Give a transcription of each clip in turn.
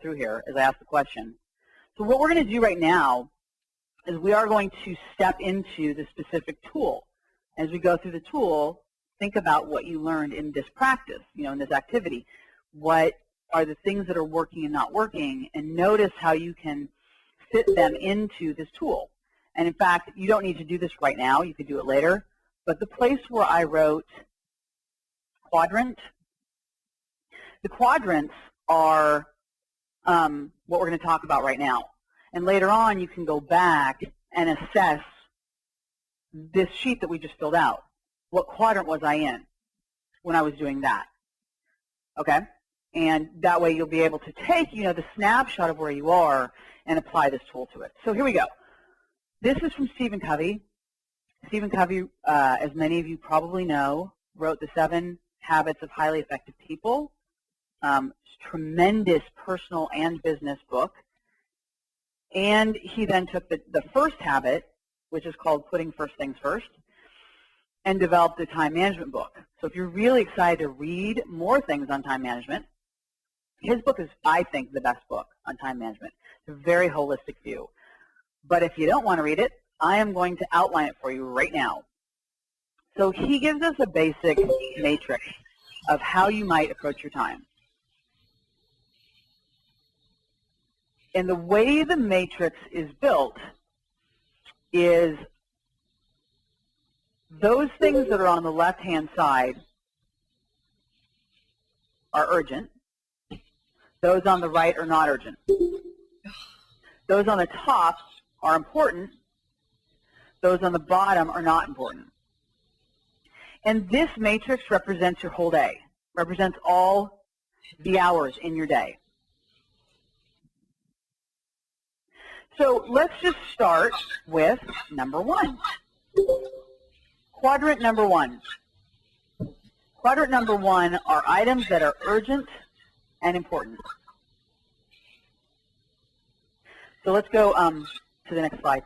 through here as I ask the question. So what we're going to do right now is we are going to step into the specific tool. As we go through the tool, think about what you learned in this practice, in this activity. What are the things that are working and not working, and notice how you can fit them into this tool. And in fact, you don't need to do this right now. You could do it later. But the place where I wrote quadrant, the quadrants are what we're going to talk about right now. And later on, you can go back and assess this sheet that we just filled out. What quadrant was I in when I was doing that? Okay? And that way you'll be able to take, the snapshot of where you are and apply this tool to it. So here we go. This is from Stephen Covey. Stephen Covey, as many of you probably know, wrote the 7 Habits of Highly Effective People. Tremendous personal and business book. And he then took the first habit, which is called Putting First Things First, and developed a time management book. So if you're really excited to read more things on time management, his book is, I think, the best book on time management. It's a very holistic view. But if you don't want to read it, I am going to outline it for you right now. So he gives us a basic matrix of how you might approach your time. And the way the matrix is built is those things that are on the left-hand side are urgent. Those on the right are not urgent. Those on the top are important. Those on the bottom are not important. And this matrix represents your whole day, represents all the hours in your day. So let's just start with number 1. Quadrant number 1. Quadrant number 1 are items that are urgent and important. So let's go to the next slide.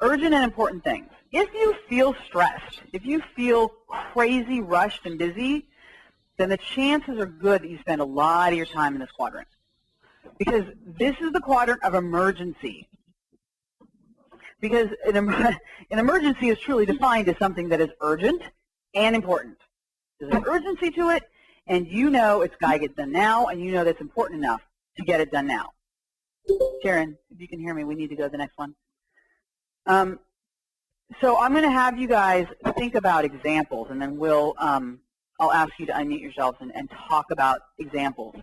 Urgent and important things. If you feel stressed, if you feel crazy, rushed, and busy, then the chances are good that you spend a lot of your time in this quadrant. Because this is the quadrant of emergency. Because an emergency is truly defined as something that is urgent and important. There's an urgency to it, and you know it's got to get done now, and you know that's important enough to get it done now. Sharon, if you can hear me, we need to go to the next one. So I'm going to have you guys think about examples, and then I'll ask you to unmute yourselves and talk about examples.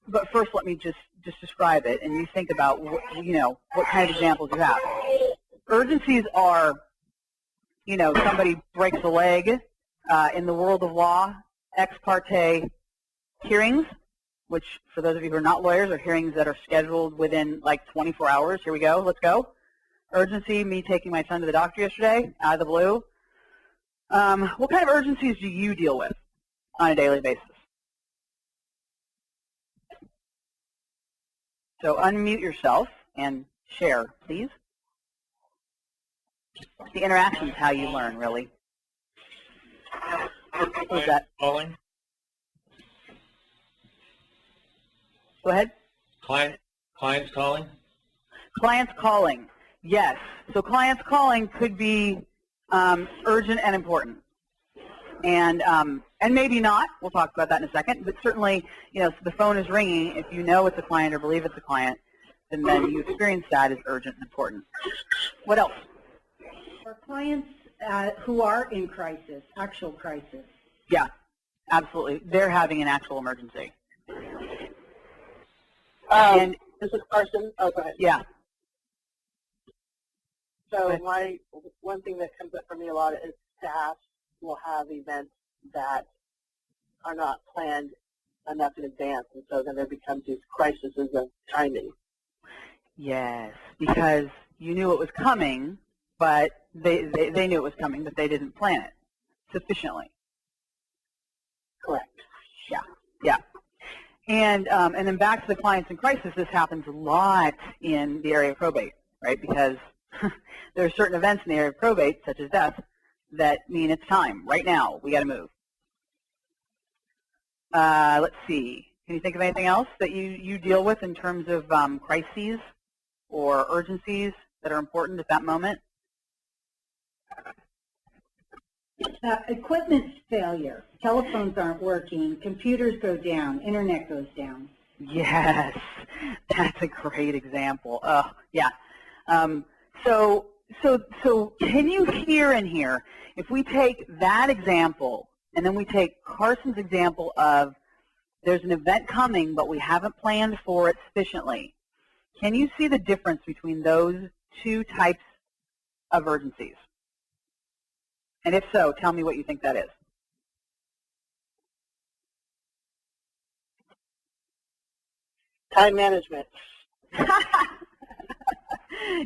But first, let me just describe it, and you think about what kind of examples you have. Urgencies are, somebody breaks a leg. In the world of law, ex parte hearings, which for those of you who are not lawyers are hearings that are scheduled within like 24 hours. Here we go. Let's go. Urgency, me taking my son to the doctor yesterday, out of the blue. What kind of urgencies do you deal with on a daily basis? So unmute yourself and share, please. The interaction is how you learn, really. Who's that? Calling. Go ahead. Clients calling. Clients calling. Yes. So clients calling could be urgent and important, and maybe not. We'll talk about that in a second. But certainly, if the phone is ringing, if you know it's a client or believe it's a client, then you experience that as urgent and important. What else? For clients who are in crisis, actual crisis. Yeah, absolutely. They're having an actual emergency. And this is Carson. Oh, go ahead. Yeah. So one thing that comes up for me a lot is staff will have events that are not planned enough in advance, and so then there becomes these crises of timing. Yes, because you knew it was coming, but they knew it was coming, but they didn't plan it sufficiently. Correct. Yeah, yeah. And then back to the clients in crisis, this happens a lot in the area of probate, right? Because there are certain events in the area of probate, such as death, that mean it's time. Right now, we got to move. Let's see. Can you think of anything else that you deal with in terms of crises or urgencies that are important at that moment? Equipment failure. Telephones aren't working. Computers go down. Internet goes down. Yes, that's a great example. Oh, yeah. So can you hear in here, if we take that example and then we take Carson's example of there's an event coming, but we haven't planned for it sufficiently, can you see the difference between those two types of urgencies? And if so, tell me what you think that is. Time management.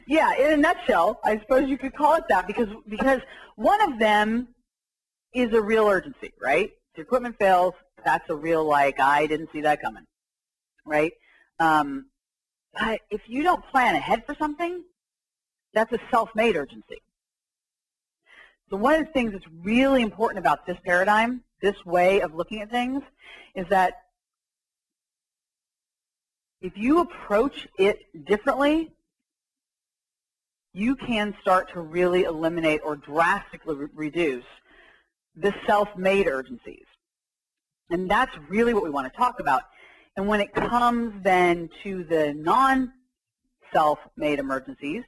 Yeah, in a nutshell, I suppose you could call it that because one of them is a real urgency, right? If your equipment fails, that's a real, like, I didn't see that coming, right? But if you don't plan ahead for something, that's a self-made urgency. So one of the things that's really important about this paradigm, this way of looking at things, is that if you approach it differently, you can start to really eliminate or drastically reduce the self-made urgencies. And that's really what we want to talk about. And when it comes then to the non-self-made emergencies,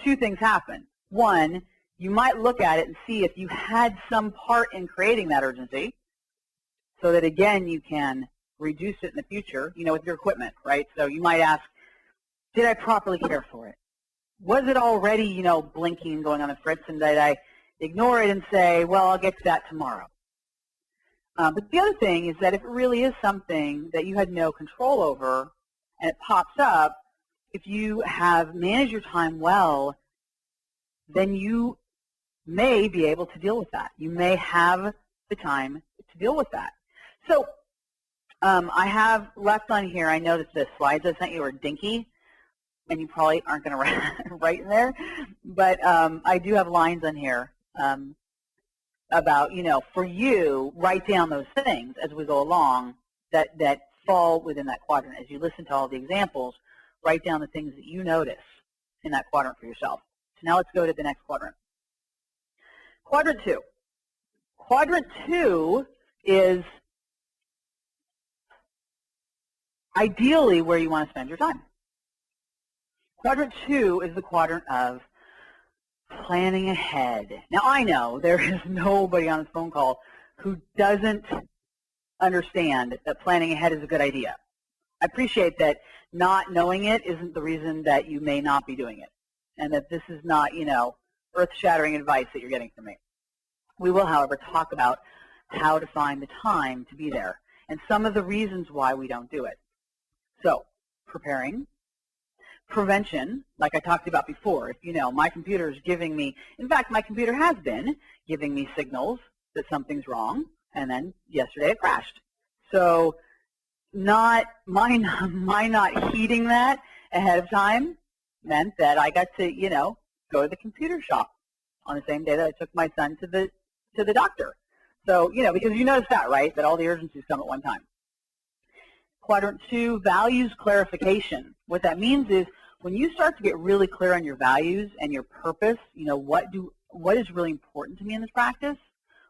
two things happen. One, you might look at it and see if you had some part in creating that urgency so that, again, you can reduce it in the future, with your equipment, right? So you might ask, did I properly care for it? Was it already, blinking and going on the fritz, and did I ignore it and say, well, I'll get to that tomorrow? But the other thing is that if it really is something that you had no control over and it pops up, if you have managed your time well, then you may be able to deal with that. You may have the time to deal with that. So I have left on here, I noticed the slides I sent you are dinky, and you probably aren't going to write in there, but I do have lines on here about, for you, write down those things as we go along that fall within that quadrant. As you listen to all the examples, write down the things that you notice in that quadrant for yourself. So now let's go to the next quadrant. Quadrant 2. Quadrant 2 is ideally where you want to spend your time. Quadrant 2 is the quadrant of planning ahead. Now, I know there is nobody on this phone call who doesn't understand that planning ahead is a good idea. I appreciate that not knowing it isn't the reason that you may not be doing it, and that this is not, earth-shattering advice that you're getting from me. We will, however, talk about how to find the time to be there and some of the reasons why we don't do it. So, preparing. Prevention, like I talked about before, if my computer is giving me, in fact, my computer has been giving me signals that something's wrong, and then yesterday it crashed. So my not heeding that ahead of time meant that I got to, go to the computer shop on the same day that I took my son to the doctor. So, because you notice that, right, that all the urgencies come at one time. Quadrant 2, values clarification. What that means is when you start to get really clear on your values and your purpose, what is really important to me in this practice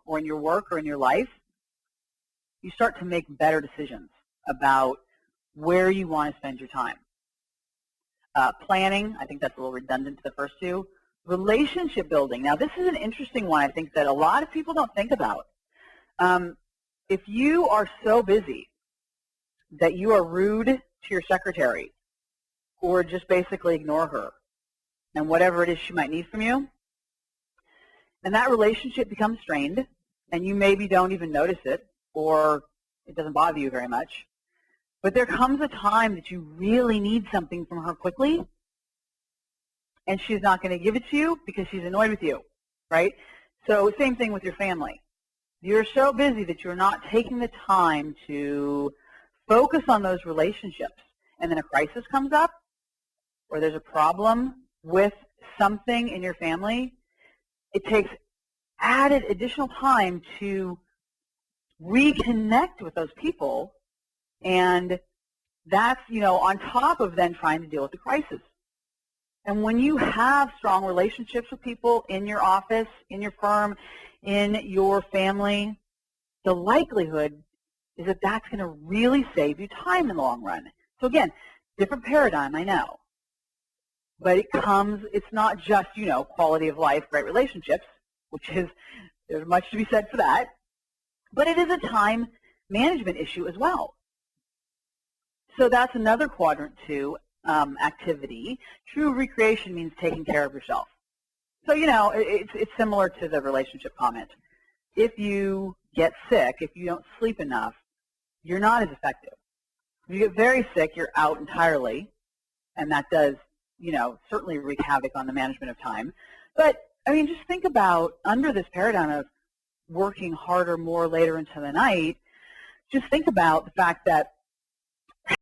or in your work or in your life, you start to make better decisions about where you want to spend your time. Planning, I think that's a little redundant to the first two. Relationship building. Now, this is an interesting one, I think, that a lot of people don't think about. If you are so busy that you are rude to your secretary or just basically ignore her and whatever it is she might need from you, and that relationship becomes strained, and you maybe don't even notice it or it doesn't bother you very much, but there comes a time that you really need something from her quickly, and she's not going to give it to you because she's annoyed with you, right? So same thing with your family. You're so busy that you're not taking the time to focus on those relationships, and then a crisis comes up or there's a problem with something in your family, it takes added additional time to reconnect with those people And that's, on top of then trying to deal with the crisis. And when you have strong relationships with people in your office, in your firm, in your family, the likelihood is that that's going to really save you time in the long run. So again, different paradigm, I know. But it's not just, quality of life, great relationships, which is, there's much to be said for that. But it is a time management issue as well. So that's another quadrant 2 activity. True recreation means taking care of yourself. So, it's similar to the relationship comment. If you get sick, if you don't sleep enough, you're not as effective. If you get very sick, you're out entirely, and that does, certainly wreak havoc on the management of time. But, just think about, under this paradigm of working harder, more later into the night, just think about the fact that